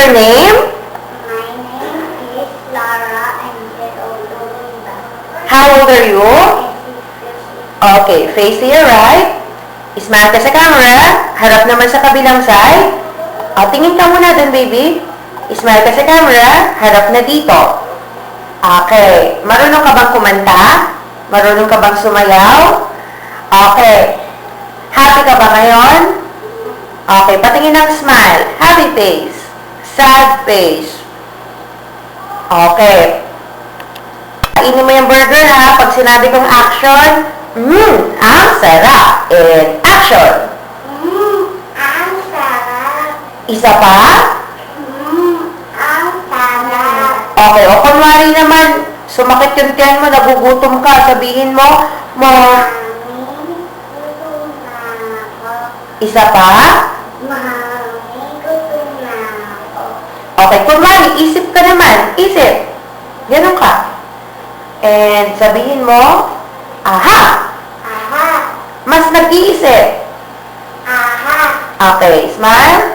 your name? My name is Laura and get older Linda. How old are you? Okay, face to your right. Smile ka sa camera. Harap naman sa kabilang side. O, tingin ka muna dun, baby. Smile ka sa camera. Harap na dito. Okay. Marunong ka bang kumanta? Marunong ka bang sumayaw? Okay. Happy ka ba ngayon? Okay. Patingin ng smile. Happy face. Sad face. Okay. Kainin mo yung burger ha. Pag sinabi kong action, ang sarap. And action. Ang sarap. Isa pa? Ang sarap. Okay. O kunwari naman, sumakit yung tiyan mo, nagugutom ka, sabihin mo, Mami, gutom na ako. isa pa? Mami, gutom na ako. Okay. Kunwari, isip ka naman. Isip. Ganun ka. And sabihin mo, aha! Aha. Mas nag-iisip. Aha. Okay. Smile.